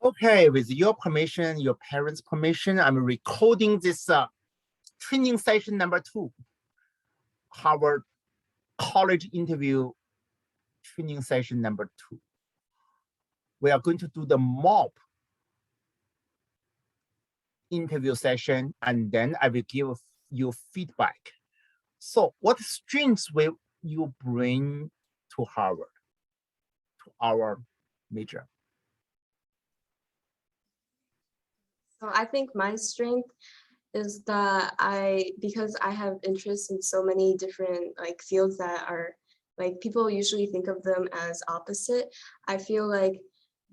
Okay, with your permission, your parents' permission, I'm recording this training session number 2, Harvard College interview training session number 2. We are going to do the mock interview session, and then I will give you feedback. So what strengths will you bring to Harvard, to our major? So I think my strength is that because I have interest in so many different fields that are people usually think of them as opposite. I feel like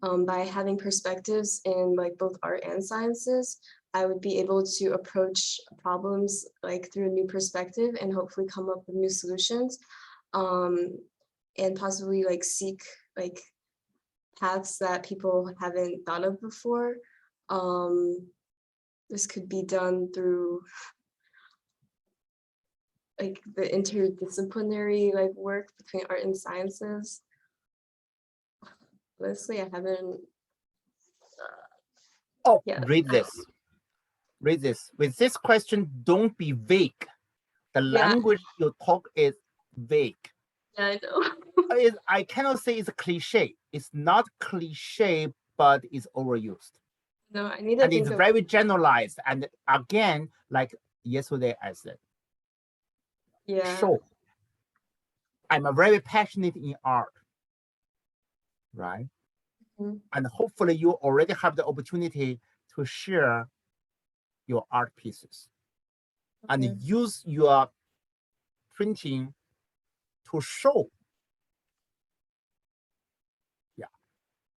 by having perspectives in both art and sciences, I would be able to approach problems through a new perspective and hopefully come up with new solutions, and possibly seek paths that people haven't thought of before. This could be done through the interdisciplinary work between art and sciences. Honestly, I haven't. Yeah. Read this. Read this. With this question, don't be vague. The language you talk is vague. Yeah, I know. I cannot say it's a cliche. It's not cliche, but it's overused. No, I need to and it's very generalized. And again, like yesterday I said, show. I'm very passionate in art, right? Mm-hmm. And hopefully you already have the opportunity to share your art pieces and use your printing to show. Yeah.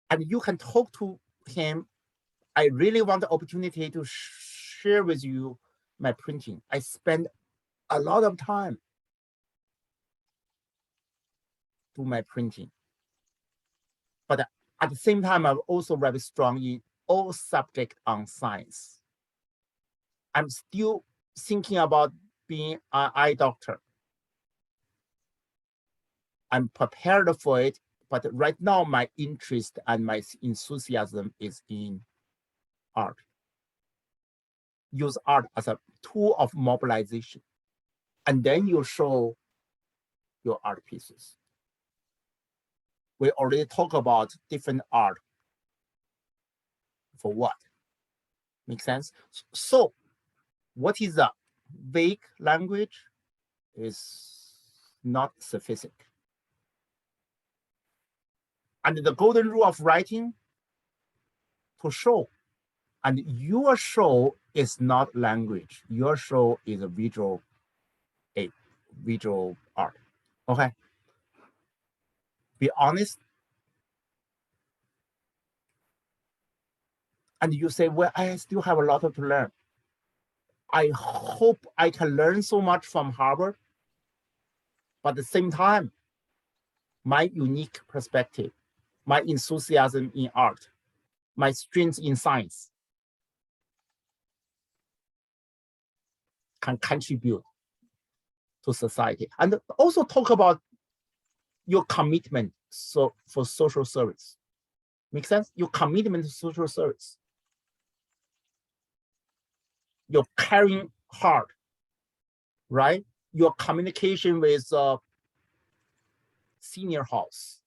And you can talk to him. I really want the opportunity to share with you my printing. I spend a lot of time to my printing. But at the same time, I'm also very strong in all subjects on science. I'm still thinking about being an eye doctor. I'm prepared for it, but right now my interest and my enthusiasm is in art. Use art as a tool of mobilization. And then you show your art pieces. We already talked about different art. For what? Make sense? So what is a vague language? Is not sufficient. And the golden rule of writing, to show. And your show is not language. Your show is a visual art. Okay? Be honest. And you say, well, I still have a lot to learn. I hope I can learn so much from Harvard, but at the same time, my unique perspective, my enthusiasm in art, my strength in science can contribute to society. And also talk about your commitment for social service. Make sense? Your commitment to social service. Your caring heart, right? Your communication with senior house.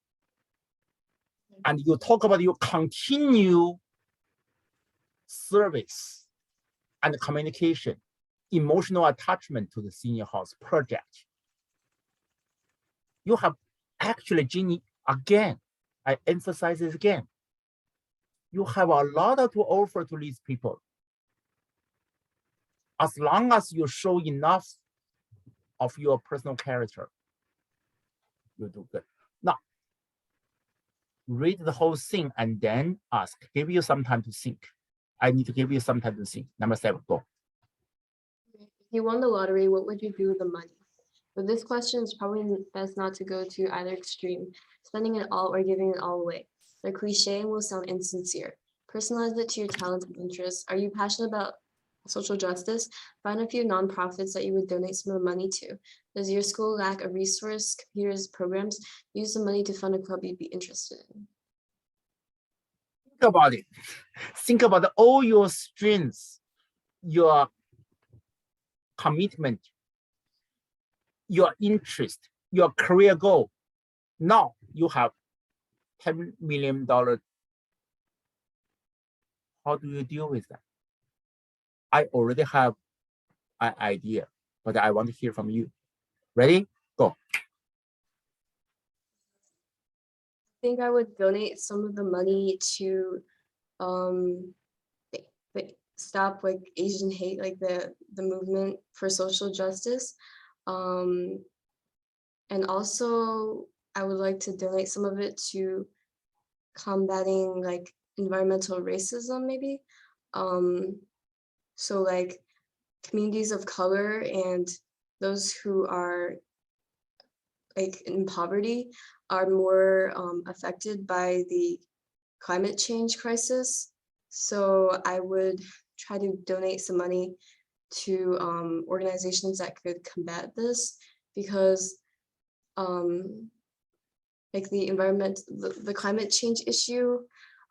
And you talk about your continued service and communication, emotional attachment to the senior house project. You have actually, Ginny, again, I emphasize this again. You have a lot to offer to these people. As long as you show enough of your personal character, you do good. Now, read the whole thing and then ask. Give you some time to think. I need to give you some time to think. Number 7, go. If you won the lottery, what would you do with the money? But this question is probably best not to go to either extreme, spending it all or giving it all away. The cliche will sound insincere. Personalize it to your talents and interests. Are you passionate about social justice? Find a few nonprofits that you would donate some of the money to. Does your school lack a resource, computers, programs? Use the money to fund a club you'd be interested in. Think about it. Think about all your strengths, your commitment, your interest, your career goal. Now you have $10 million. How do you deal with that? I already have an idea, but I want to hear from you. Ready? Go. I think I would donate some of the money to stop like Asian hate, like the movement for social justice. And also I would like to donate some of it to combating like environmental racism, maybe. So like communities of color and those who are like in poverty are more affected by the climate change crisis. So I would try to donate some money to organizations that could combat this, because like the environment, the climate change issue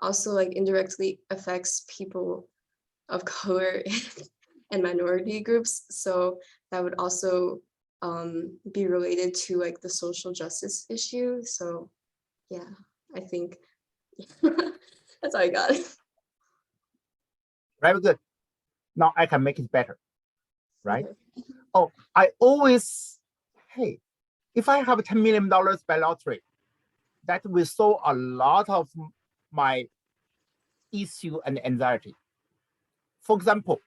also like indirectly affects people of color and minority groups. So that would also be related to like the social justice issue. So yeah, I think that's all I got. Very good. Now I can make it better, right? Oh, I always, hey, if I have $10 million by lottery, that will solve a lot of my issue and anxiety. For example,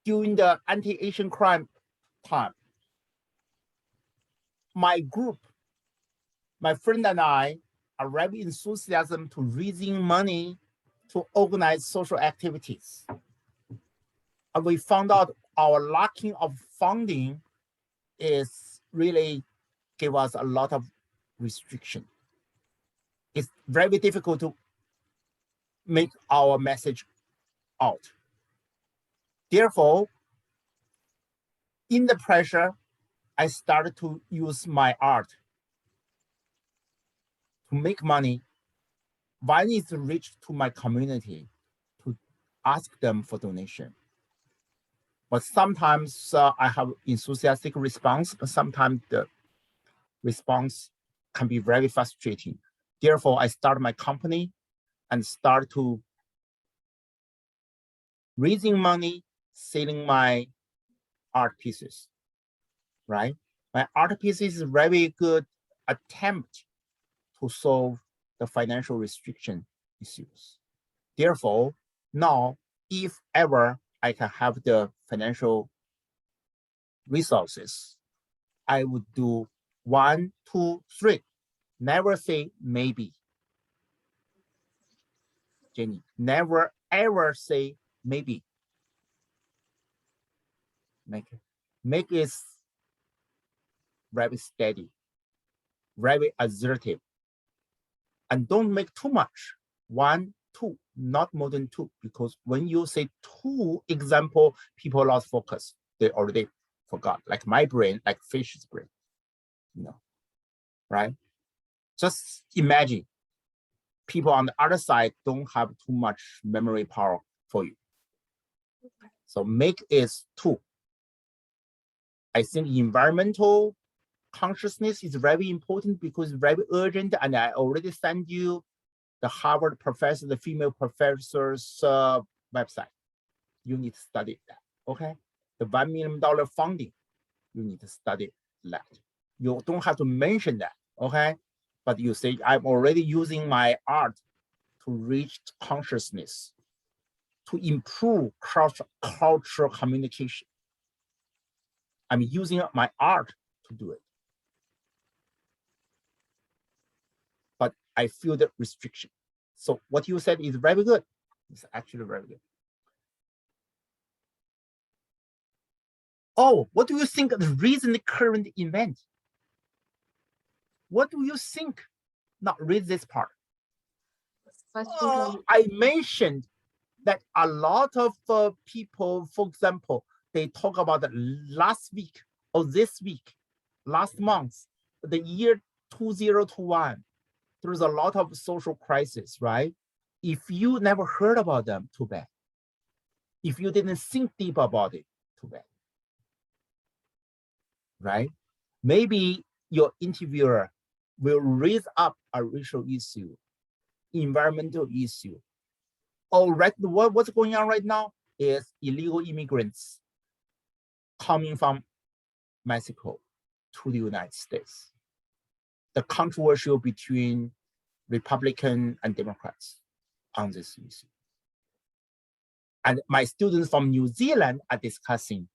during the anti-Asian crime time, my group, my friend and I are very enthusiastic to raising money to organize social activities. And we found out our lacking of funding is really give us a lot of restriction. It's very difficult to make our message out. Therefore, in the pressure, I started to use my art to make money. One is to reach to my community to ask them for donation. But sometimes I have enthusiastic response, but sometimes the response can be very frustrating. Therefore, I start my company and start to raising money, selling my art pieces, right? My art pieces is a very good attempt to solve the financial restriction issues. Therefore, now, if ever I can have the financial resources, I would do 1, 2, 3. Never say maybe. Jenny, never ever say maybe. Make it very steady, very assertive, and don't make too much. 1, 2, not more than 2, because when you say 2 example, people lost focus. They already forgot, like my brain, like fish's brain, you know, right? Just imagine people on the other side don't have too much memory power for you. So make it 2. I think environmental consciousness is very important because it's very urgent, and I already sent you the Harvard professor, the female professor's website. You need to study that, okay? The $1 million funding, you need to study that. You don't have to mention that, okay? But you say, I'm already using my art to reach consciousness, to improve cultural communication. I'm using my art to do it. But I feel the restriction. So what you said is very good. It's actually very good. Oh, what do you think of the recent current event? What do you think? Not read this part. I mentioned that a lot of people, for example, they talk about the last week or this week, last month, the year 2021. There's a lot of social crisis, right? If you never heard about them, too bad. If you didn't think deep about it, too bad. Right? Maybe your interviewer will raise up a racial issue, environmental issue. What's going on right now is illegal immigrants coming from Mexico to the United States. The controversial between Republicans and Democrats on this issue. And my students from New Zealand are discussing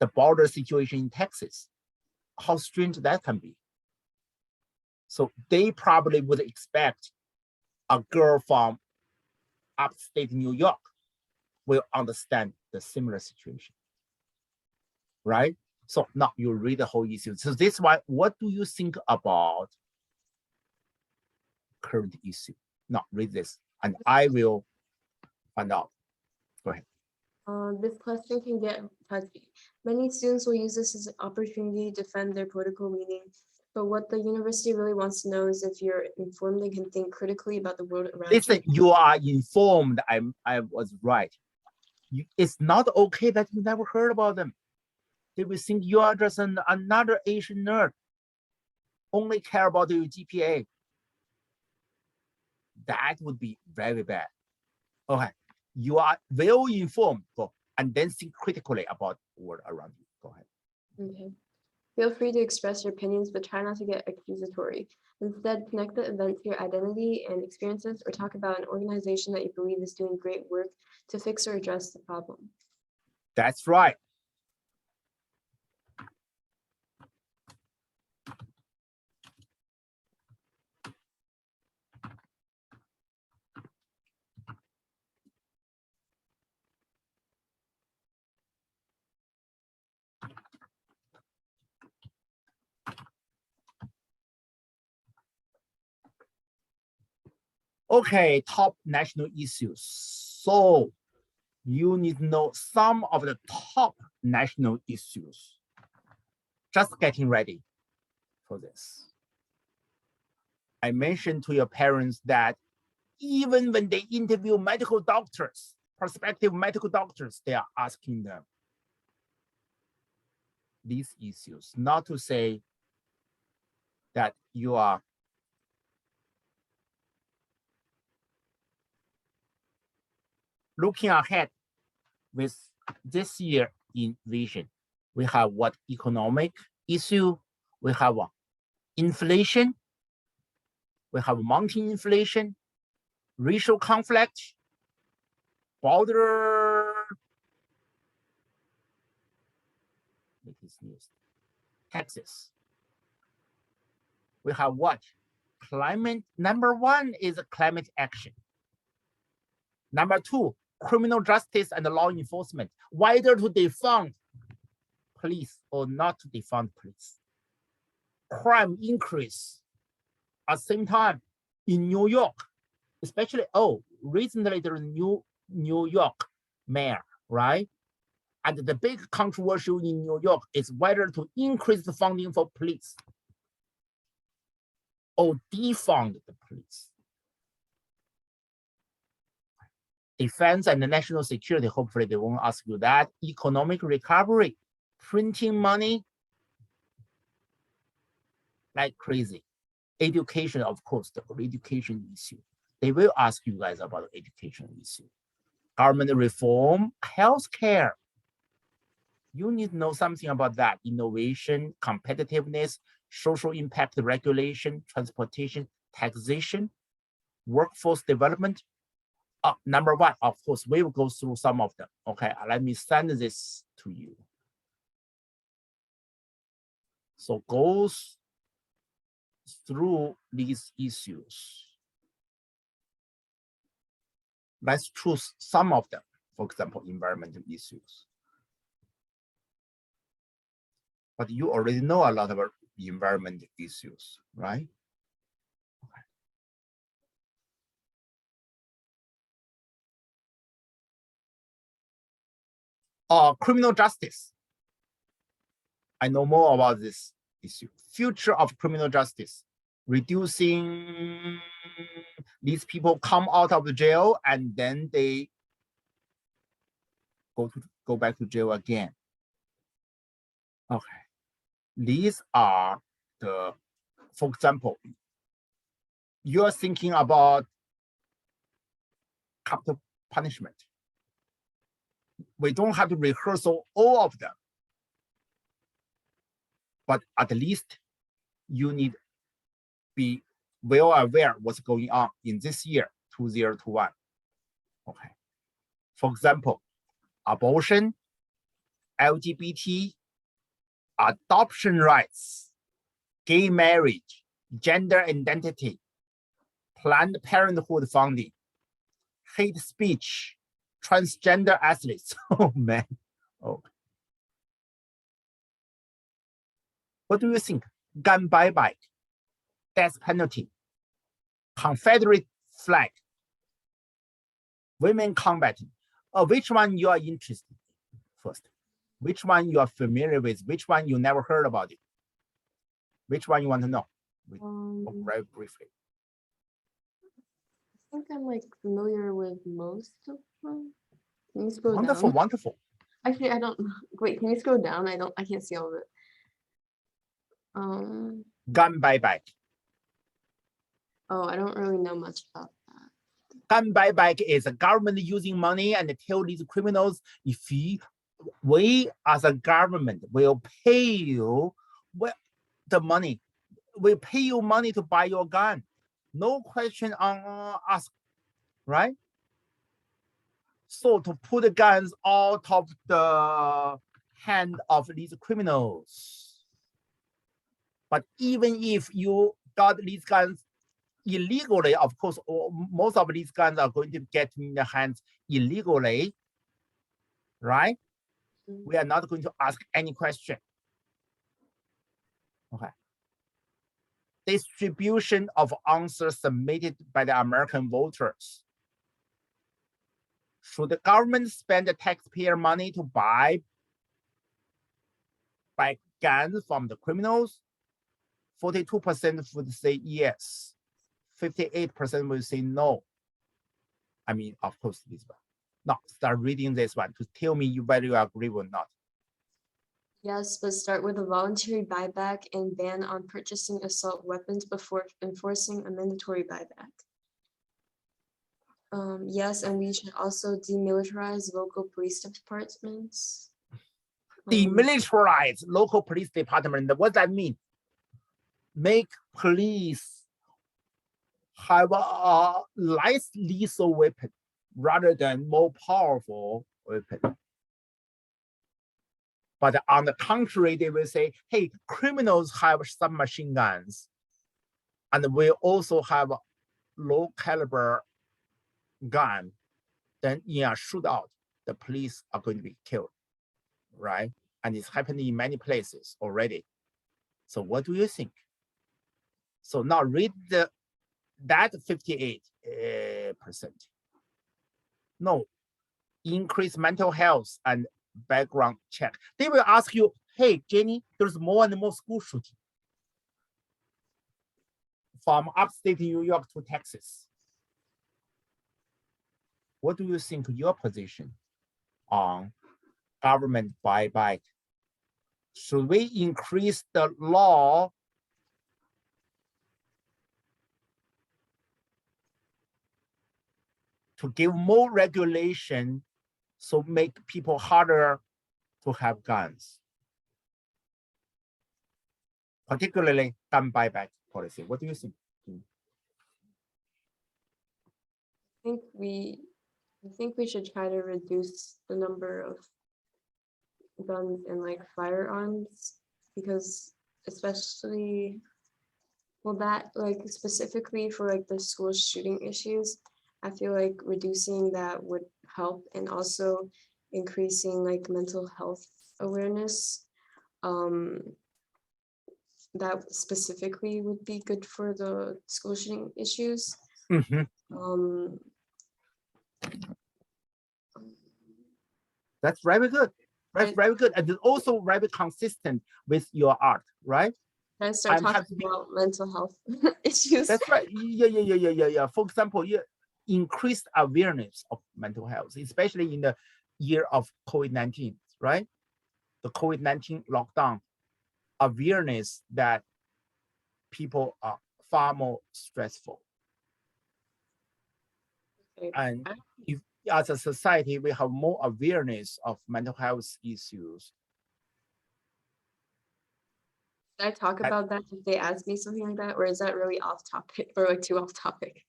the border situation in Texas, how strange that can be. So they probably would expect a girl from upstate New York will understand the similar situation, right? So now you read the whole issue. So this one, what do you think about current issue? Now read this, and I will find out. Go ahead. This question can get touchy. Many students will use this as an opportunity to defend their political leanings. But what the university really wants to know is if you're informed and can think critically about the world around you. Listen, you are informed. I was right. It's not okay that you never heard about them. They will think you are just another Asian nerd. Only care about your GPA. That would be very bad. Okay, you are well informed. Go and then think critically about the world around you. Go ahead. Okay. Feel free to express your opinions, but try not to get accusatory. Instead, connect the event to your identity and experiences, or talk about an organization that you believe is doing great work to fix or address the problem. That's right. Okay, top national issues. So you need to know some of the top national issues. Just getting ready for this. I mentioned to your parents that even when they interview medical doctors, prospective medical doctors, they are asking them these issues, not to say that you are looking ahead with this year in vision. We have what economic issue, we have inflation, we have mounting inflation, racial conflict, border, Texas. We have what? Climate. Number one is climate action. Number two, criminal justice and law enforcement, whether to defund police or not to defund police. Crime increase at the same time in New York, especially, recently there's a new New York mayor, right? And the big controversial in New York is whether to increase the funding for police or defund the police. Defense and national security, hopefully they won't ask you that. Economic recovery, printing money like crazy. Education, of course, the education issue. They will ask you guys about the education issue. Government reform, healthcare. You need to know something about that. Innovation, competitiveness, social impact regulation, transportation, taxation, workforce development. Number one, of course, we will go through some of them. Okay, let me send this to you. So goes through these issues. Let's choose some of them. For example, environmental issues. But you already know a lot about environmental issues, right? Criminal justice. I know more about this issue. Future of criminal justice, reducing these people come out of the jail and then they go back to jail again. Okay, these are the, for example, you're thinking about capital punishment. We don't have to rehearse all of them, but at least you need be well aware what's going on in this year, 2021. Okay. For example, abortion, LGBT, adoption rights, gay marriage, gender identity, Planned Parenthood funding, hate speech, transgender athletes. Oh man. Oh. What do you think? Gun buyback, death penalty, Confederate flag, women combating. Which one you are interested in first? Which one you are familiar with? Which one you never heard about it? Which one you want to know? Very briefly. I think I'm like familiar with most of them. Can you scroll Wonderful, down? wonderful. Actually, I don't. Wait, can you scroll down? I can't see all of it. Gun buyback. Oh, I don't really know much about that. Gun buyback is the government using money and tell these criminals, if we as a government will pay you the money, we pay you money to buy your gun. No question on us, right? So to put the guns out of the hand of these criminals. But even if you got these guns illegally, of course, most of these guns are going to get in the hands illegally, right? We are not going to ask any question. Okay. Distribution of answers submitted by the American voters. Should the government spend the taxpayer money to buy guns from the criminals? 42% would say yes. 58% would say no. I mean, of course, this one. Now, start reading this one to tell me whether you agree or not. Yes, but start with a voluntary buyback and ban on purchasing assault weapons before enforcing a mandatory buyback. Yes, and we should also demilitarize local police departments. Demilitarize local police department. What does that mean? Make police have a less lethal weapon rather than more powerful weapon. But on the contrary, they will say, hey, criminals have submachine guns, and we also have a low caliber gun. Then in a shootout, the police are going to be killed, right? And it's happening in many places already. So what do you think? So now read that 58%. No, increase mental health and background check. They will ask you, hey, Jenny, there's more and more school shooting from upstate New York to Texas. What do you think your position on government buyback? Should we increase the law to give more regulation so make people harder to have guns? Particularly gun buyback policy. What do you think? I think we should try to reduce the number of guns and like firearms, because especially, well, that like specifically for like the school shooting issues, I feel like reducing that would help, and also increasing like mental health awareness. That specifically would be good for the school shooting issues. That's very good. That's very good. And it's also very consistent with your art, right? I start talking about mental health issues. That's right. Yeah. For example, increased awareness of mental health, especially in the year of COVID-19, right? The COVID-19 lockdown, awareness that people are far more stressful. Okay. And if as a society, we have more awareness of mental health issues. Should I talk about that if they ask me something like that, or is that really off topic or like too off topic?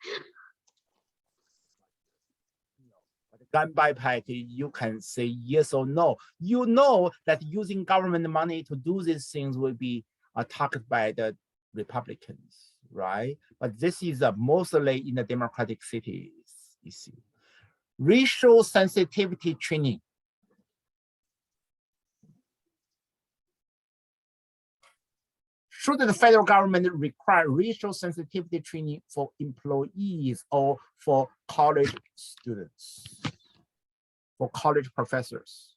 Gun buyback, you can say yes or no. You know that using government money to do these things will be targeted by the Republicans, right? But this is mostly in the democratic cities issue. Racial sensitivity training. Should the federal government require racial sensitivity training for employees or for college students, for college professors?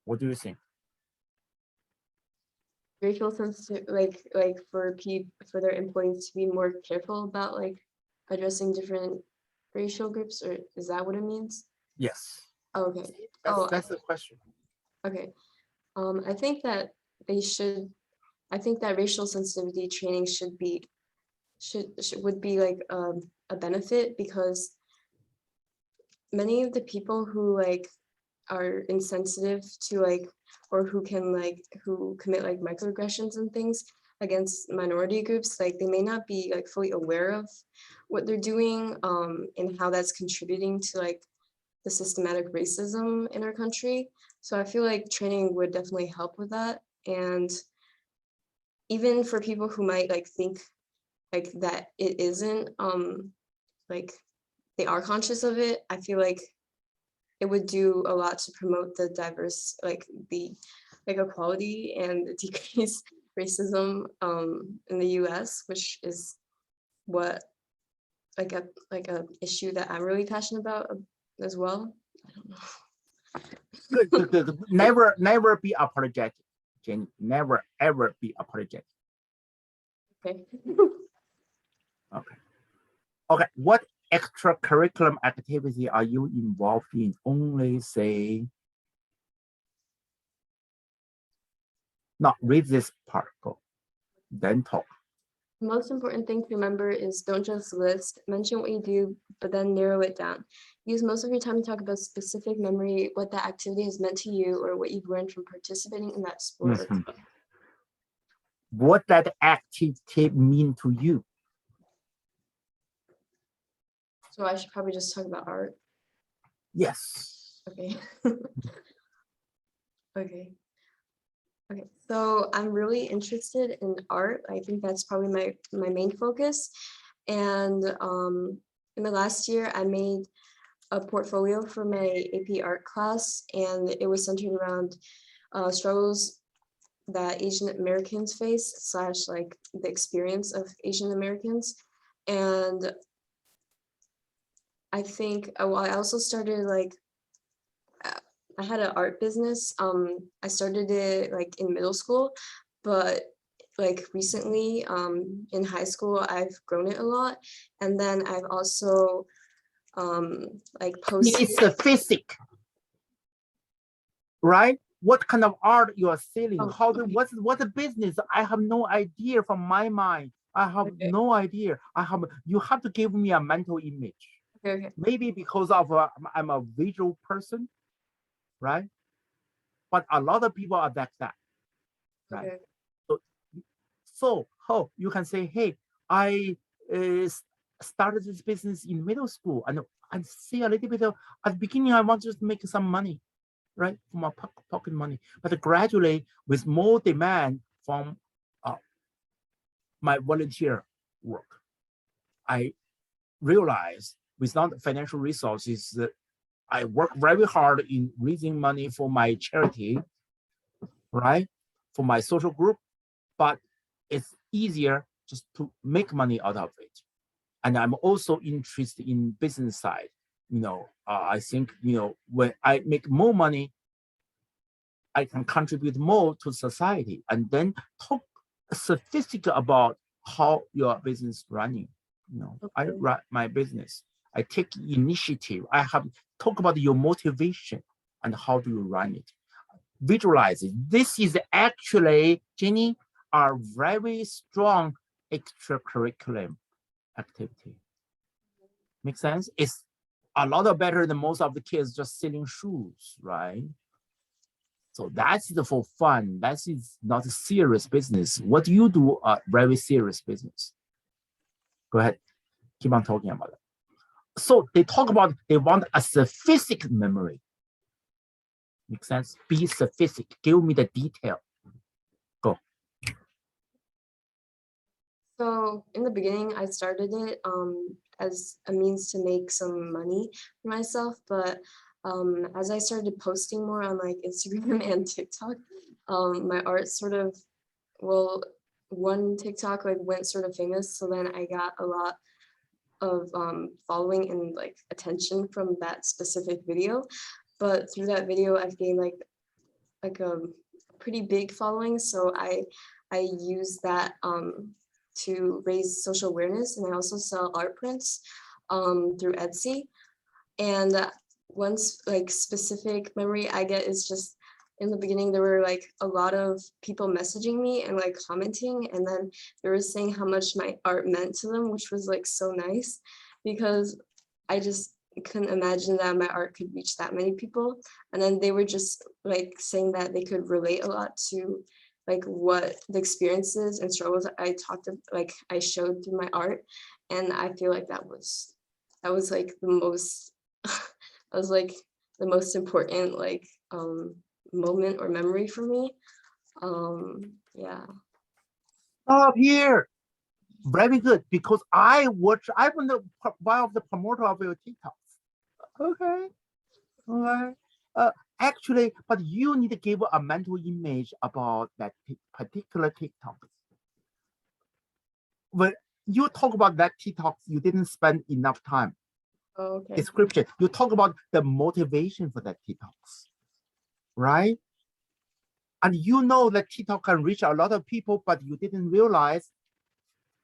What do you think? Racial sensitive, like for their employees to be more careful about like addressing different racial groups, or is that what it means? Yes. Okay. That's the question. Okay. I think that they should. I think that racial sensitivity training would be like a benefit, because many of the people who like are insensitive to like, or who commit like microaggressions and things against minority groups, like they may not be like fully aware of what they're doing and how that's contributing to like the systematic racism in our country. So I feel like training would definitely help with that. And even for people who might like think like that it isn't like they are conscious of it, I feel like it would do a lot to promote the diverse, like the equality and decrease racism in the US, which is what like a issue that I'm really passionate about as well. I don't know. Good. Never be apologetic, Jenny. Never ever be apologetic. Okay. Okay. What extracurricular activity are you involved in? Only say, not read this part, go, then talk. The most important thing to remember is don't just list, mention what you do, but then narrow it down. Use most of your time to talk about specific memory, what that activity has meant to you, or what you've learned from participating in that sport. Mm-hmm. What that activity mean to you? So I should probably just talk about art. Yes. Okay. Okay. So I'm really interested in art. I think that's probably my main focus. And in the last year, I made a portfolio for my AP art class, and it was centered around struggles that Asian Americans face / like the experience of Asian Americans. And I think, well, I also started like, I had an art business. I started it like in middle school, but like recently in high school, I've grown it a lot. And then I've also like posted. It's a physics, right? What kind of art you are selling? What's the business? I have no idea from my mind. I have no idea. You have to give me a mental image. Okay. Maybe because of I'm a visual person, right? But a lot of people are like that, right? Okay. So you can say, hey, I started this business in middle school, and I see a little bit of at the beginning I wanted to make some money, right, from my pocket money, but gradually with more demand from my volunteer work, I realized without financial resources that I work very hard in raising money for my charity, right, for my social group, but it's easier just to make money out of it. And I'm also interested in business side. I think, when I make more money, I can contribute more to society, and then talk sophisticated about how your business is running. I run my business. I take initiative. I have talk about your motivation and how do you run it. Visualize it. This is actually, Jenny, a very strong extracurricular activity. Make sense? It's a lot better than most of the kids just selling shoes, right? So that's for fun. That is not a serious business. What do you do a very serious business? Go ahead. Keep on talking about it. So they talk about they want a sophisticated memory. Make sense? Be sophisticated. Give me the detail. Go. So in the beginning, I started it as a means to make some money for myself, but as I started posting more on like Instagram and TikTok, my art sort of, well, one TikTok like went sort of famous, so then I got a lot of following and like attention from that specific video. But through that video, I've gained like a pretty big following, so I use that to raise social awareness, and I also sell art prints through Etsy. And one like specific memory I get is just in the beginning there were like a lot of people messaging me and like commenting, and then they were saying how much my art meant to them, which was like so nice because I just couldn't imagine that my art could reach that many people. And then they were just like saying that they could relate a lot to like what the experiences and struggles I I showed through my art. And I feel like that was like the most that was like the most important like moment or memory for me. Yeah. Stop here. Very good, because I'm one of the promoter of your TikTok. Okay. All right. Actually, but you need to give a mental image about that particular TikTok. When you talk about that TikTok, you didn't spend enough time. Okay. Description. You talk about the motivation for that TikToks, right? And you know that TikTok can reach a lot of people, but you didn't realize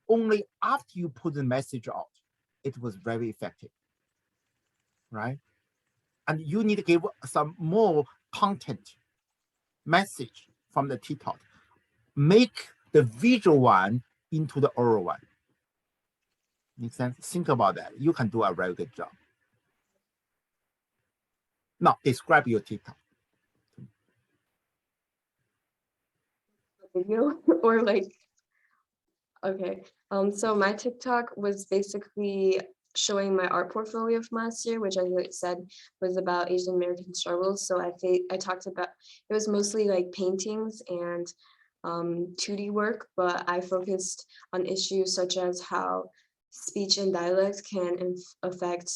only after you put the message out, it was very effective, right? And you need to give some more content message from the TikTok. Make the visual one into the oral one. Make sense? Think about that. You can do a very good job. Now, describe your TikTok. Video or like, okay. So my TikTok was basically showing my art portfolio from last year, which I said was about Asian American struggles. So I talked about, it was mostly like paintings and 2D work, but I focused on issues such as how speech and dialect can affect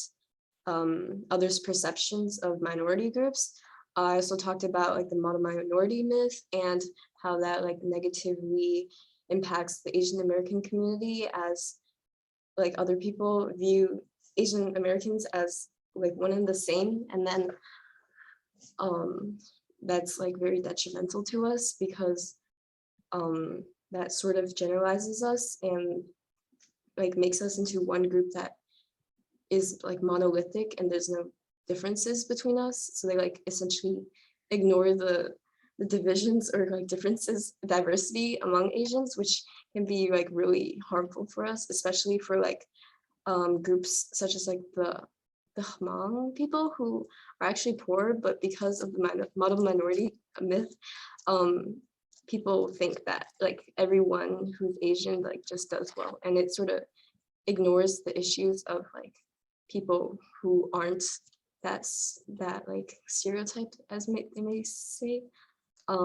others' perceptions of minority groups. I also talked about like the model minority myth and how that like negatively impacts the Asian American community, as like other people view Asian Americans as like one and the same, and then that's like very detrimental to us because that sort of generalizes us and like makes us into one group that is like monolithic and there's no differences between us. So they like essentially ignore the divisions or like differences, diversity among Asians, which can be like really harmful for us, especially for like groups such as like the Hmong people who are actually poor, but because of the model minority myth, people think that like everyone who's Asian like just does well, and it sort of ignores the issues of like people who aren't that like stereotyped, as they may say. I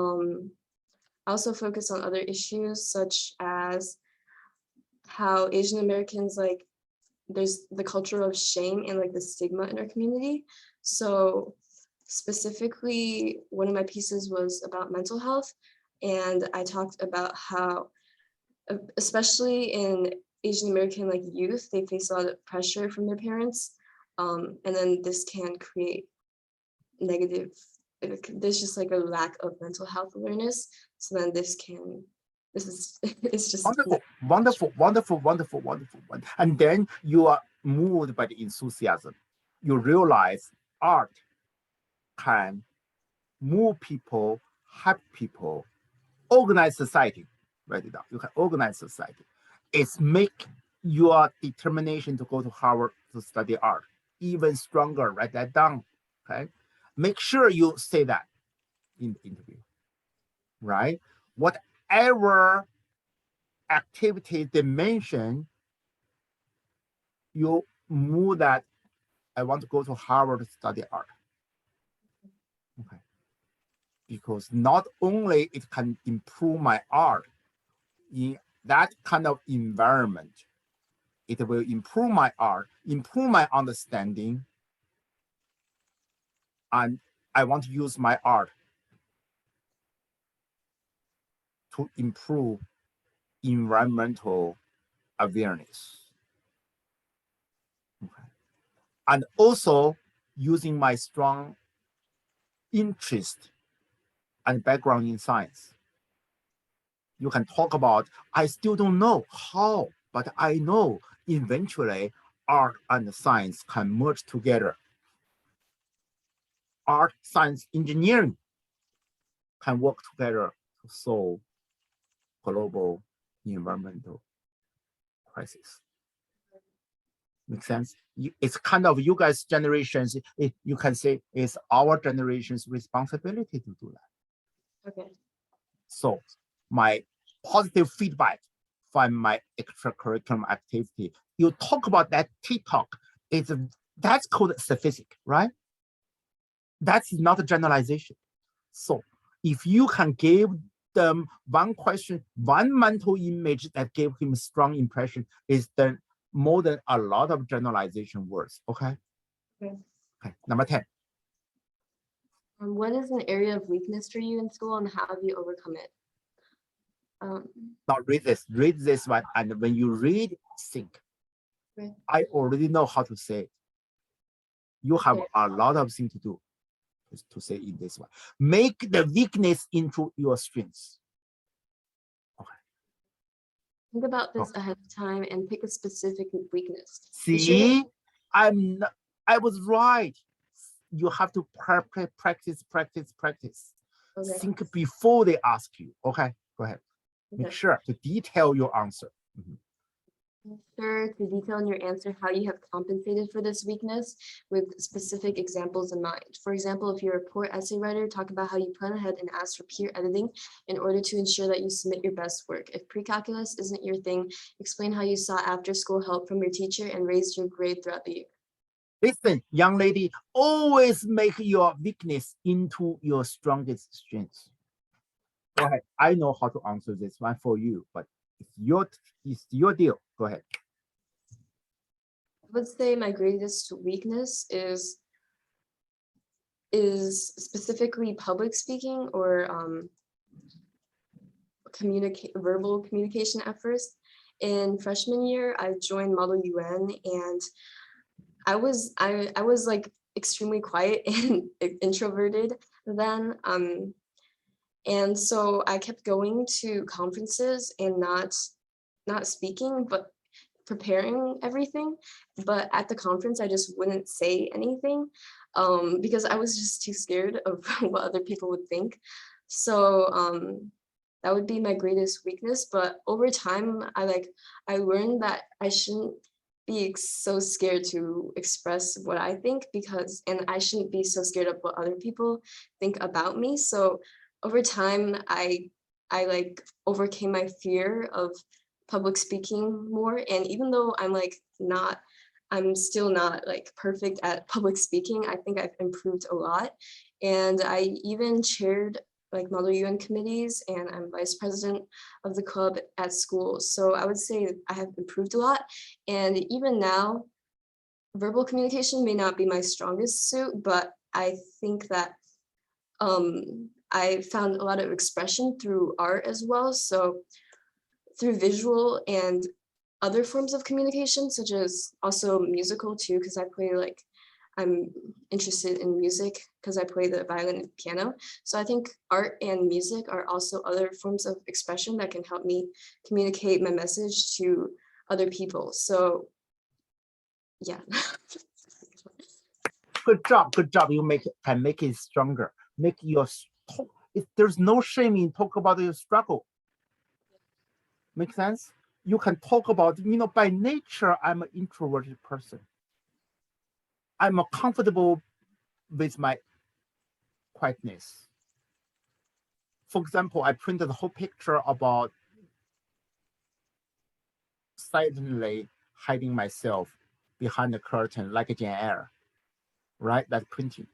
also focus on other issues such as how Asian Americans, like there's the culture of shame and like the stigma in our community. So specifically, one of my pieces was about mental health, and I talked about how, especially in Asian American like youth, they face a lot of pressure from their parents, and then this can create negative there's just like a lack of mental health awareness. So then this is it's just wonderful. And then you are moved by the enthusiasm. You realize art can move people, help people, organize society. Write it down. You can organize society. It's make your determination to go to Harvard to study art even stronger. Write that down. Okay. Make sure you say that in the interview. Right? Whatever activity they mention, you move that I want to go to Harvard to study art. Okay. Because not only it can improve my art in that kind of environment, it will improve my art, improve my understanding, and I want to use my art to improve environmental awareness. Okay. And also using my strong interest and background in science. You can talk about, I still don't know how, but I know eventually art and science can merge together. Art, science, engineering can work together to solve global environmental crisis. Make sense? It's kind of you guys' generations, you can say it's our generation's responsibility to do that. Okay. So my positive feedback from my extracurricular activity, you talk about that TikTok, that's called sophistic, right? That's not a generalization. So if you can give them one question, one mental image that gave him a strong impression, is then more than a lot of generalization words. Okay. Okay. Okay. Number 10. What is an area of weakness for you in school, and how have you overcome it? Now read this one, and when you read, think. Okay. I already know how to say it. You have a lot of things to do to say in this one. Make the weakness into your strengths. Okay. Think about this ahead of time and pick a specific weakness. See, I was right. You have to practice. Okay. Think before they ask you. Okay, go ahead. Okay. Make sure to detail your answer. Mm-hmm. Make sure to detail in your answer how you have compensated for this weakness with specific examples in mind. For example, if you're a poor essay writer, talk about how you plan ahead and ask for peer editing in order to ensure that you submit your best work. If pre-calculus isn't your thing, explain how you sought after-school help from your teacher and raised your grade throughout the year. Listen, young lady, always make your weakness into your strongest strength. Go ahead. I know how to answer this one for you, but it's your deal. Go ahead. I would say my greatest weakness is specifically public speaking or verbal communication at first. In freshman year, I joined Model UN, and I was like extremely quiet and introverted then. And so I kept going to conferences and not speaking, but preparing everything. But at the conference, I just wouldn't say anything because I was just too scared of what other people would think. So that would be my greatest weakness. But over time, I learned that I shouldn't be so scared to express what I think and I shouldn't be so scared of what other people think about me. So over time, I like overcame my fear of public speaking more. And even though I'm still not like perfect at public speaking, I think I've improved a lot. And I even chaired like Model UN committees, and I'm vice president of the club at school. So I would say I have improved a lot. And even now, verbal communication may not be my strongest suit, but I think that I found a lot of expression through art as well. So through visual and other forms of communication, such as also musical too, because I'm interested in music because I play the violin and piano. So I think art and music are also other forms of expression that can help me communicate my message to other people. So yeah. Good job. You can make it stronger. Make your talk. There's no shame in talk about your struggle. Make sense? You can talk about, by nature, I'm an introverted person. I'm comfortable with my quietness. For example, I printed a whole picture about silently hiding myself behind the curtain like a Jane Eyre, right? That printing.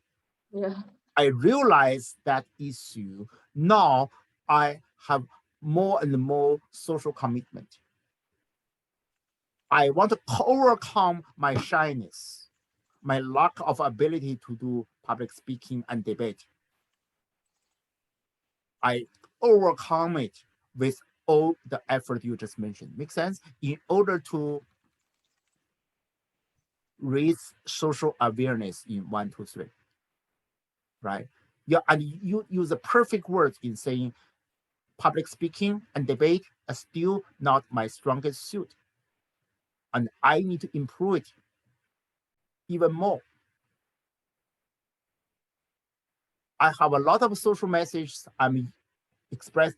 Yeah. I realize that issue. Now I have more and more social commitment. I want to overcome my shyness, my lack of ability to do public speaking and debate. I overcome it with all the effort you just mentioned. Make sense? In order to raise social awareness in 1, 2, 3, right? Yeah, and you use the perfect words in saying public speaking and debate are still not my strongest suit, and I need to improve it even more. I have a lot of social messages. I'm express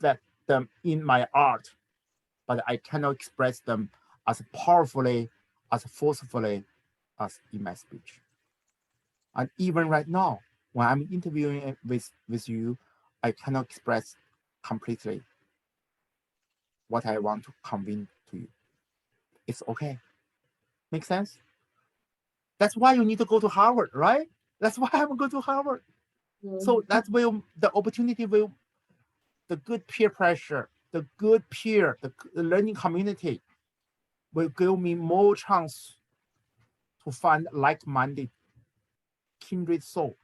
them in my art, but I cannot express them as powerfully, as forcefully as in my speech. And even right now, when I'm interviewing with you, I cannot express completely what I want to convey to you. It's okay. Make sense? That's why you need to go to Harvard, right? That's why I'm going to Harvard. So that will, the opportunity will, the good peer pressure, the good peer, the learning community will give me more chance to find like-minded, kindred soul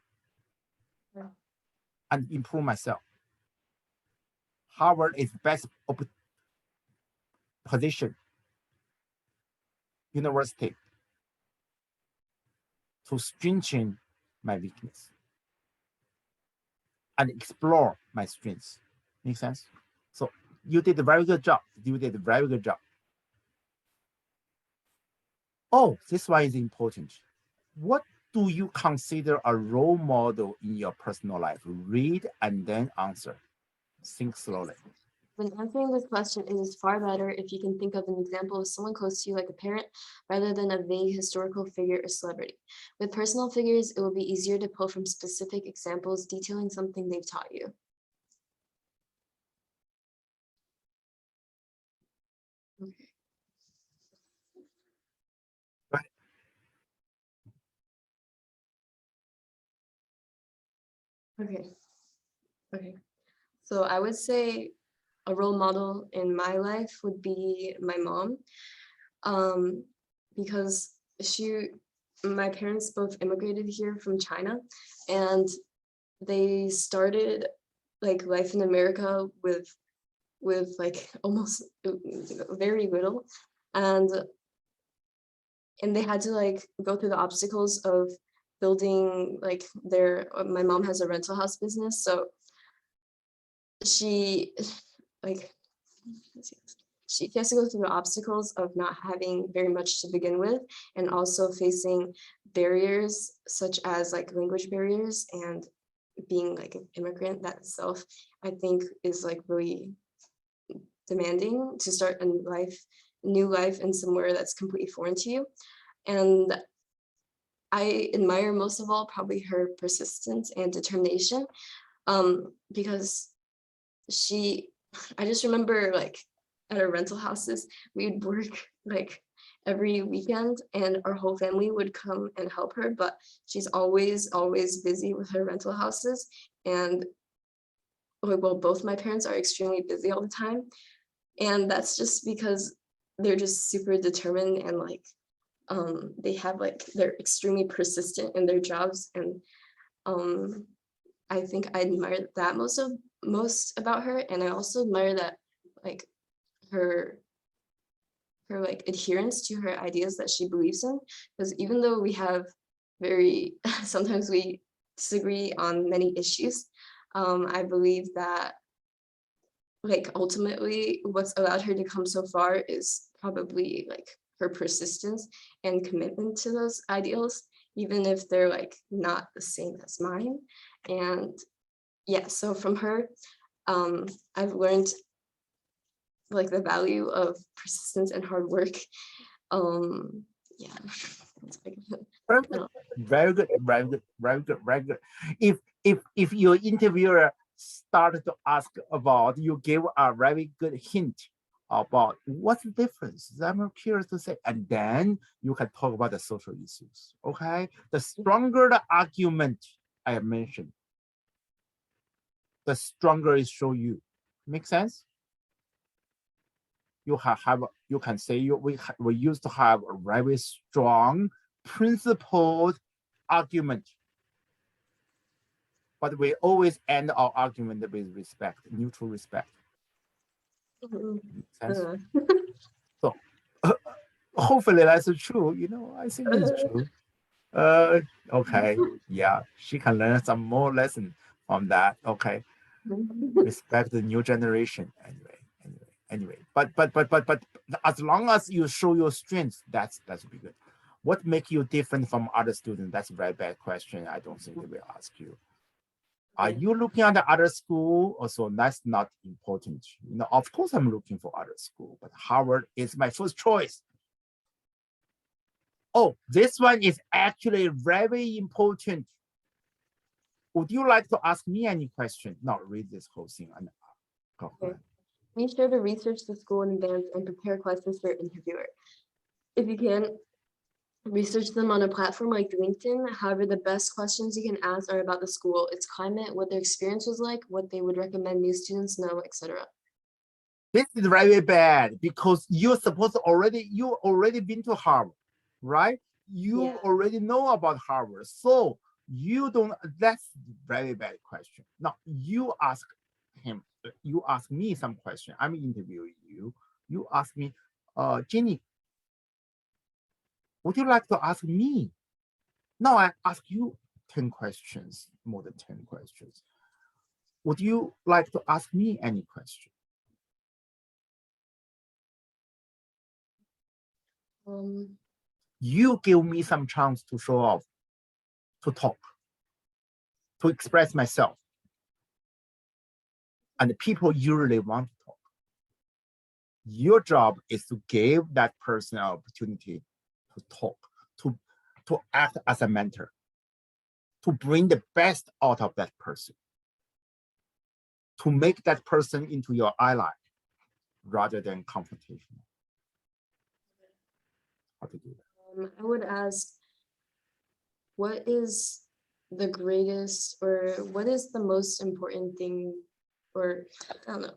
and improve myself. Harvard is the best position, university to strengthen my weakness and explore my strengths. Make sense? So you did a very good job. You did a very good job. Oh, this one is important. What do you consider a role model in your personal life? Read and then answer. Think slowly. When answering this question, it is far better if you can think of an example of someone close to you, like a parent, rather than a vague historical figure or celebrity. With personal figures, it will be easier to pull from specific examples detailing something they've taught you. Okay. Right. Okay. So I would say a role model in my life would be my mom, because my parents both immigrated here from China, and they started like life in America with like almost very little, and they had to like go through the obstacles of building like my mom has a rental house business, so she like she has to go through the obstacles of not having very much to begin with, and also facing barriers such as like language barriers, and being like an immigrant. That itself, I think, is like really demanding to start a new life in somewhere that's completely foreign to you. And I admire most of all probably her persistence and determination, because I just remember like at our rental houses, we'd work like every weekend and our whole family would come and help her, but she's always busy with her rental houses. And well, both my parents are extremely busy all the time. And that's just because they're just super determined, and like they have like they're extremely persistent in their jobs. And I think I admire that most about her. And I also admire that like her like adherence to her ideas that she believes in, because even though we have very, sometimes we disagree on many issues. I believe that like ultimately what's allowed her to come so far is probably like her persistence and commitment to those ideals, even if they're like not the same as mine. And yeah, so from her, I've learned like the value of persistence and hard work. Yeah. Very good, very good, very good, very good. If your interviewer started to ask about, you give a very good hint about what's the difference. I'm curious to say, and then you can talk about the social issues. Okay, the stronger the argument I mentioned, the stronger it show you. Make sense? You you can say we used to have a very strong principled argument, but we always end our argument with respect, neutral respect. Makes sense? So hopefully that's true. You know, I think it's true. Okay, yeah, she can learn some more lesson from that. Okay, respect the new generation. Anyway, but as long as you show your strengths, that's be good. What make you different from other students? That's a very bad question. I don't think they will ask you. Are you looking at the other school? Also, that's not important. You know, of course I'm looking for other school, but Harvard is my first choice. Oh, this one is actually very important. Would you like to ask me any question? Not read this whole thing. Go ahead. Be sure to research the school in advance and prepare questions for your interviewer. If you can, research them on a platform like LinkedIn. However, the best questions you can ask are about the school, its climate, what their experience was like, what they would recommend new students know, etc. This is very bad because you're supposed to you already been to Harvard, right? You already know about Harvard. So you don't, that's very bad question. Now you ask him, you ask me some question. I'm interviewing you. You ask me, Jenny, would you like to ask me? Now I ask you 10 questions, more than 10 questions. Would you like to ask me any question? You give me some chance to show off, to talk, to express myself. And people usually want to talk. Your job is to give that person an opportunity to talk, to act as a mentor, to bring the best out of that person, to make that person into your ally rather than confrontational. How to do that? I would ask, what is the greatest, or what is the most important thing, or I don't know.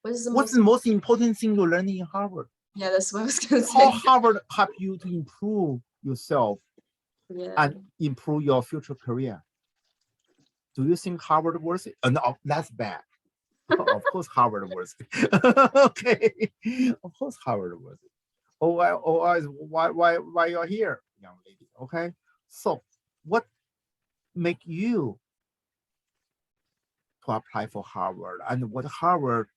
What's the most important thing you're learning in Harvard? Yeah, that's what I was going to say. How Harvard help you to improve yourself and improve your future career? Do you think Harvard worth it? No, that's bad. Of course, Harvard worth it. Okay, of course, Harvard worth it. Why you're here, young lady? Okay, so what make you to apply for Harvard, and what Harvard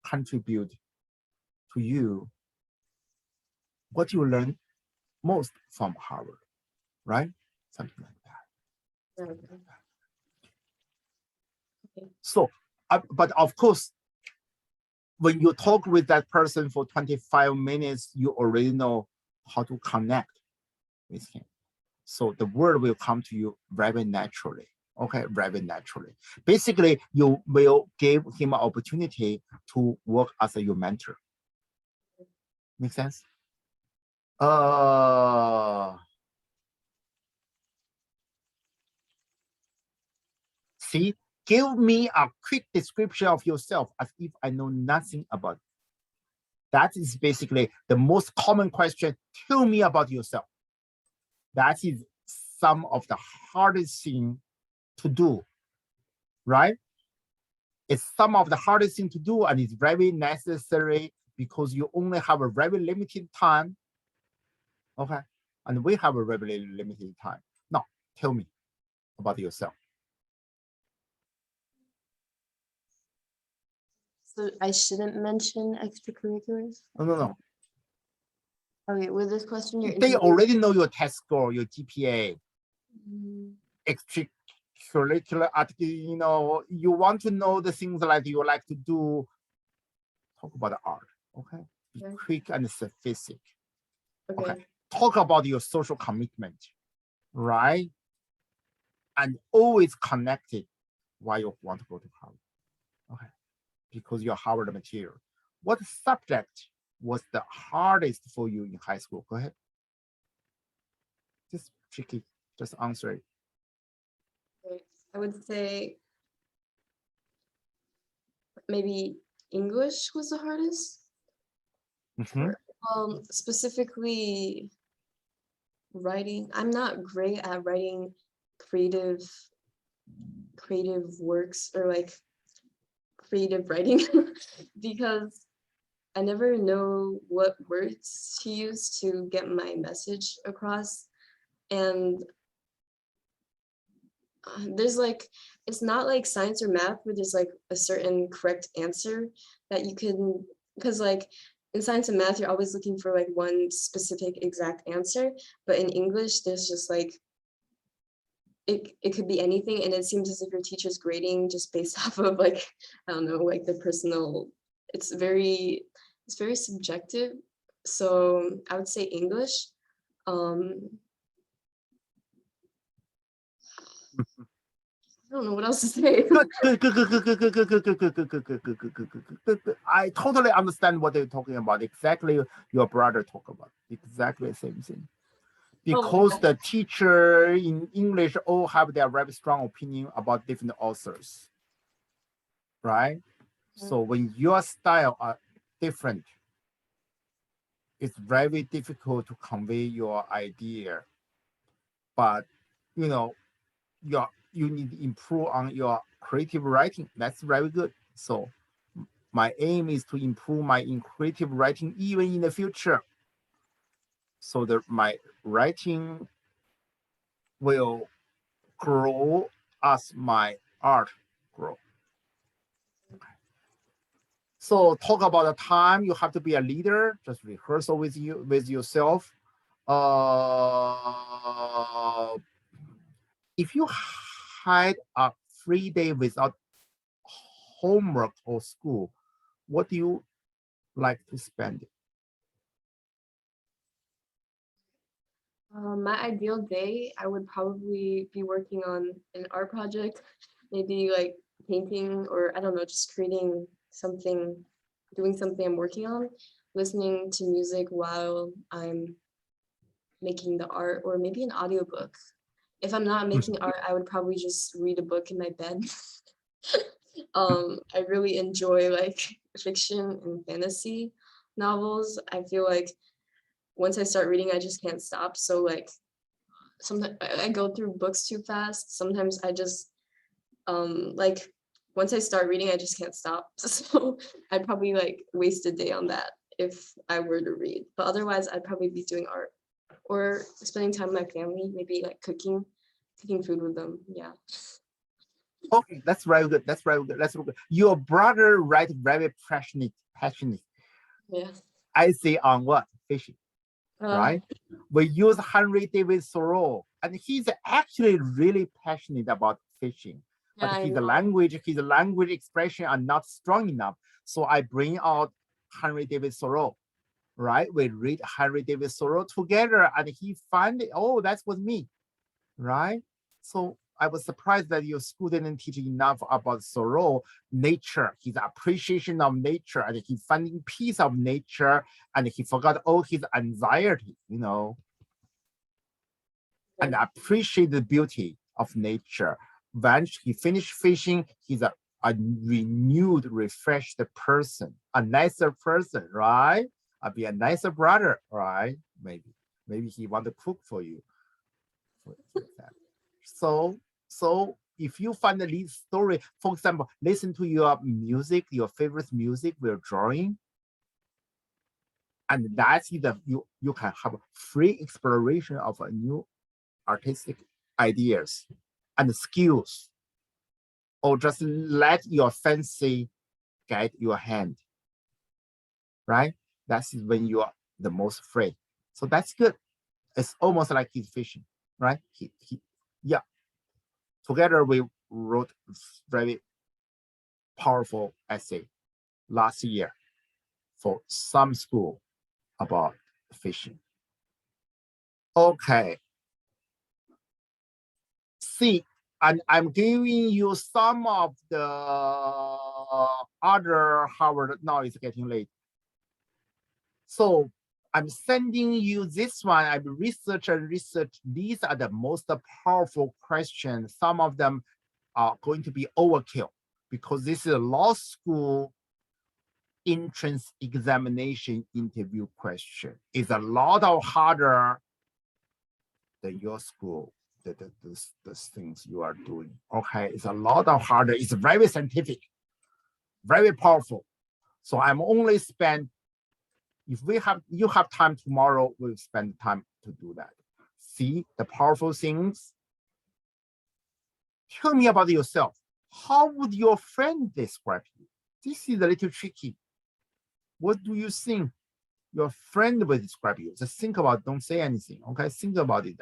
contribute to you? What you learn most from Harvard, right? Something like that. Okay. So, but of course, when you talk with that person for 25 minutes, you already know how to connect with him. So the word will come to you very naturally. Okay, very naturally. Basically, you will give him an opportunity to work as your mentor. Make sense? See, give me a quick description of yourself as if I know nothing about it. That is basically the most common question. Tell me about yourself. That is some of the hardest thing to do, right? It's some of the hardest thing to do, and it's very necessary because you only have a very limited time. Okay, and we have a very limited time. Tell me about yourself. So I shouldn't mention extracurriculars? No. Okay, with this question, they already know your test score, your GPA, extracurricular activity. You want to know the things like you like to do. Talk about the art, okay? Be quick and specific. Okay. Talk about your social commitment, right? And always connected why you want to go to Harvard. Okay. Because you're Harvard material. What subject was the hardest for you in high school? Go ahead. Just tricky. Just answer it. I would say maybe English was the hardest. Specifically writing. I'm not great at writing creative works or like creative writing because I never know what words to use to get my message across. And there's like, it's not like science or math where there's like a certain correct answer that you can, because like in science and math, you're always looking for like one specific exact answer. But in English, there's just like, it could be anything. And it seems as if your teacher's grading just based off of like, I don't know, like the personal, it's very subjective. So I would say English. I don't know what else to say. Good. I totally understand what they're talking about. Exactly your brother talked about. Exactly the same thing. Because the teacher in English all have their very strong opinion about different authors, right? So when your style are different, it's very difficult to convey your idea. But you need to improve on your creative writing. That's very good. So my aim is to improve my creative writing even in the future. So that my writing will grow as my art grow. So talk about the time you have to be a leader. Just rehearsal with yourself. If you had a free day without homework or school, what do you like to spend it? My ideal day, I would probably be working on an art project, maybe like painting or I don't know, just creating something, doing something I'm working on, listening to music while I'm making the art, or maybe an audiobook. If I'm not making art, I would probably just read a book in my bed. I really enjoy like fiction and fantasy novels. I feel like once I start reading, I just can't stop. So like sometimes I go through books too fast. Sometimes I just like once I start reading, I just can't stop. So I'd probably like waste a day on that if I were to read. But otherwise, I'd probably be doing art or spending time with my family, maybe like cooking food with them. Yeah. Okay, that's very good. That's very good. That's very good. Your brother write very passionate. Yeah. I see on what? Fishing. Right? We use Henry David Thoreau, and he's actually really passionate about fishing. But his language expression are not strong enough. So I bring out Henry David Thoreau, right? We read Henry David Thoreau together, and he find it, oh, that's was me, right? So I was surprised that your school didn't teach enough about Thoreau, nature, his appreciation of nature, and he finding peace of nature, and he forgot all his anxiety, and appreciate the beauty of nature. When he finished fishing, he's a renewed, refreshed person, a nicer person, right? I'll be a nicer brother, right? Maybe he want to cook for you. So if you find a lead story, for example, listen to your music, your favorite music we're drawing, and that's you can have free exploration of a new artistic ideas and skills, or just let your fancy guide your hand, right? That's when you are the most free. So that's good. It's almost like he's fishing, right? Yeah. Together we wrote very powerful essay last year for some school about fishing. Okay. See, and I'm giving you some of the other Harvard. Now it's getting late. So I'm sending you this one. I've researched. These are the most powerful questions. Some of them are going to be overkill because this is a law school entrance examination interview question. It's a lot harder than your school, the things you are doing. Okay, it's a lot harder. It's very scientific, very powerful. So I'm only spend, if you have time tomorrow, we'll spend time to do that. See the powerful things. Tell me about yourself. How would your friend describe you? This is a little tricky. What do you think your friend will describe you? Just think about it, don't say anything. Okay, think about it.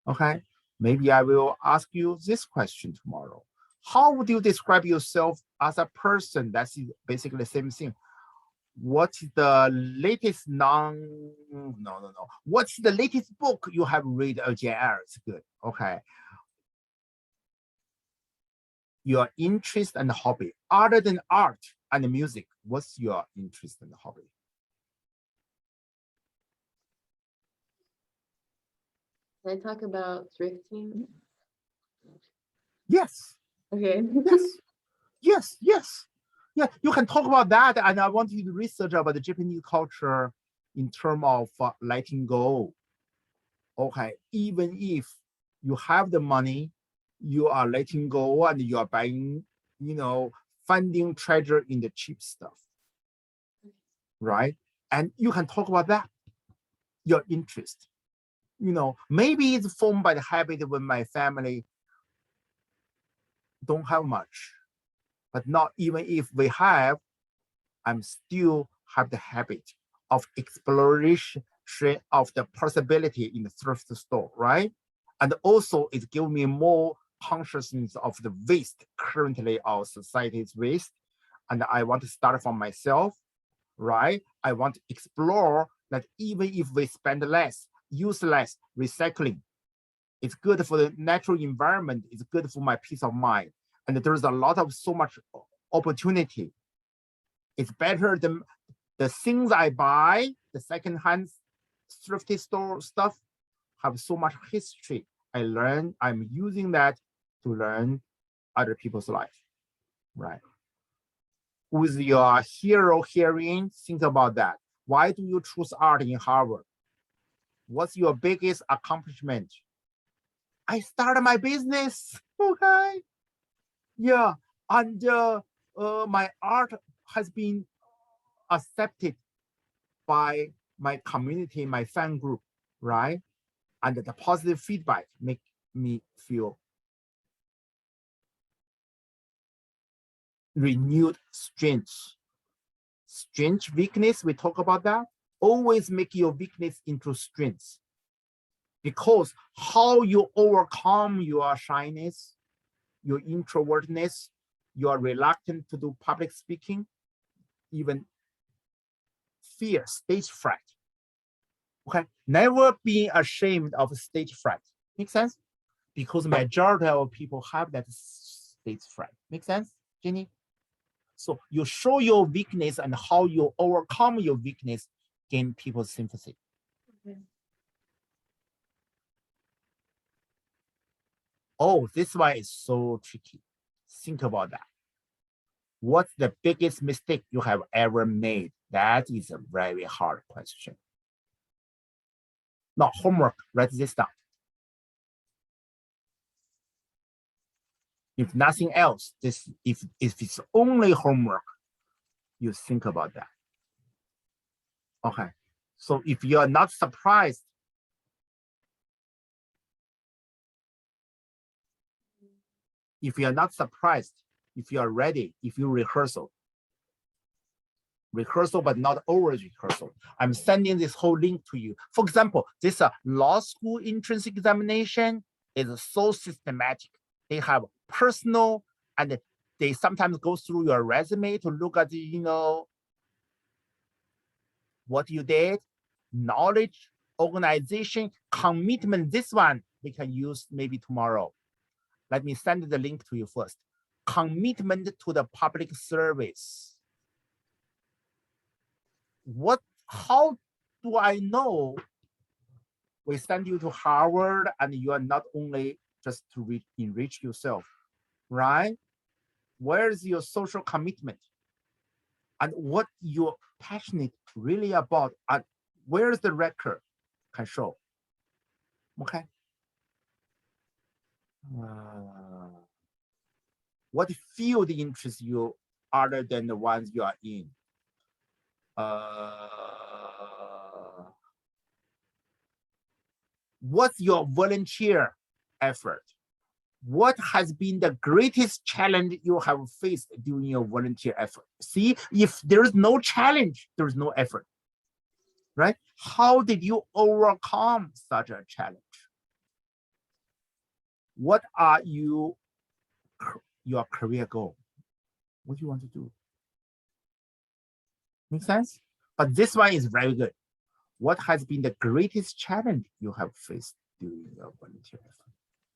Okay, maybe I will ask you this question tomorrow. How would you describe yourself as a person? That's basically the same thing. What's the latest What's the latest book you have read? JR, it's good. Okay. Your interest and hobby, other than art and music, what's your interest and hobby? Can I talk about thrifting? Yes. Okay. Yes. Yeah, you can talk about that. And I want you to research about the Japanese culture in terms of letting go. Okay, even if you have the money, you are letting go and you are buying, finding treasure in the cheap stuff, right? And you can talk about that, your interest. Maybe it's formed by the habit when my family don't have much, but not even if we have, I'm still have the habit of exploration of the possibility in the thrift store, right? And also it gives me more consciousness of the waste currently our society's waste. And I want to start from myself, right? I want to explore that even if we spend less, use less, recycling, it's good for the natural environment, it's good for my peace of mind. And there's a lot of so much opportunity. It's better than the things I buy, the secondhand thrifty store stuff have so much history. I'm using that to learn other people's life, right? With your hero hearing, think about that. Why do you choose art in Harvard? What's your biggest accomplishment? I started my business, okay? Yeah, and my art has been accepted by my community, my fan group, right? And the positive feedback make me feel renewed strength. Strength, weakness, we talk about that. Always make your weakness into strength. Because how you overcome your shyness, your introvertness, you are reluctant to do public speaking, even fear, stage fright. Okay, never be ashamed of stage fright. Make sense? Because majority of people have that stage fright. Make sense, Jenny? So you show your weakness and how you overcome your weakness, gain people's sympathy. Okay. Oh, this one is so tricky. Think about that. What's the biggest mistake you have ever made? That is a very hard question. Now, homework, write this down. If nothing else, if it's only homework, you think about that. Okay. So if you are not surprised, If you're not surprised, if you are ready, if you rehearsal, but not over rehearsal. I'm sending this whole link to you. For example, this law school entrance examination is so systematic. They have personal, and they sometimes go through your resume to look at, you know, what you did, knowledge, organization, commitment. This one we can use maybe tomorrow. Let me send the link to you first. Commitment to the public service. How do I know we send you to Harvard and you are not only just to enrich yourself, right? Where's your social commitment? And what you're passionate really about, and where's the record can show? Okay. What field interests you other than the ones you are in? What's your volunteer effort? What has been the greatest challenge you have faced during your volunteer effort? See, if there is no challenge, there is no effort, right? How did you overcome such a challenge? What are your career goal? What do you want to do? Make sense? But this one is very good. What has been the greatest challenge you have faced during your volunteer effort?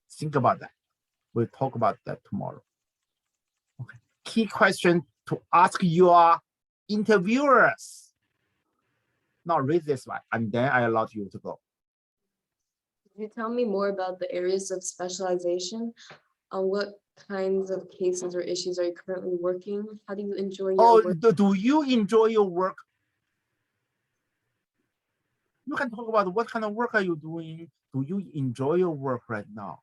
Think about that. We'll talk about that tomorrow. Okay. Key question to ask your interviewers. Now read this one, and then I allow you to go. Can you tell me more about the areas of specialization? On what kinds of cases or issues are you currently working? How do you enjoy your work? Do you enjoy your work? You can talk about what kind of work are you doing? Do you enjoy your work right now?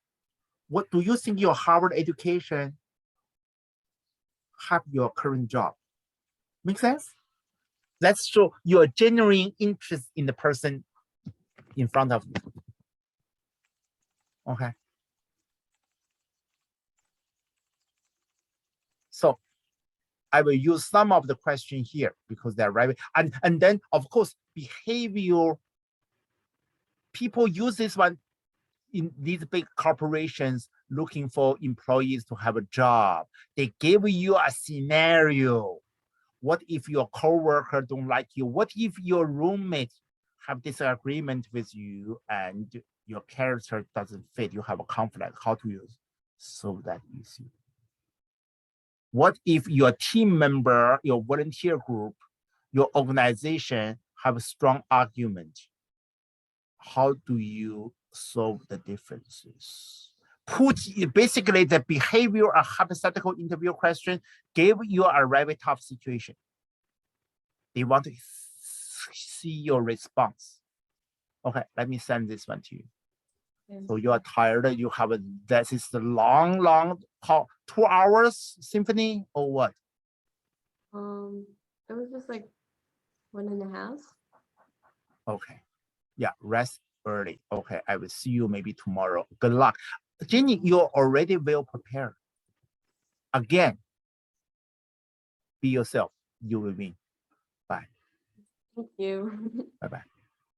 What do you think your Harvard education have your current job? Make sense? Let's show your genuine interest in the person in front of you. Okay. So I will use some of the questions here because they're right. And then, of course, behavior. People use this one in these big corporations looking for employees to have a job. They give you a scenario. What if your coworker don't like you? What if your roommate have disagreement with you and your character doesn't fit? You have a conflict. How do you solve that issue? What if your team member, your volunteer group, your organization have a strong argument? How do you solve the differences? Basically the behavior, a hypothetical interview question gave you a very tough situation. They want to see your response. Okay, let me send this one to you. So you are tired, you have this is the long 2 hours symphony or what? It was just like 1.5. Okay. Yeah, rest early. Okay, I will see you maybe tomorrow. Good luck. Jenny, you're already well prepared. Again, be yourself. You will win. Bye. Thank you. Bye-bye.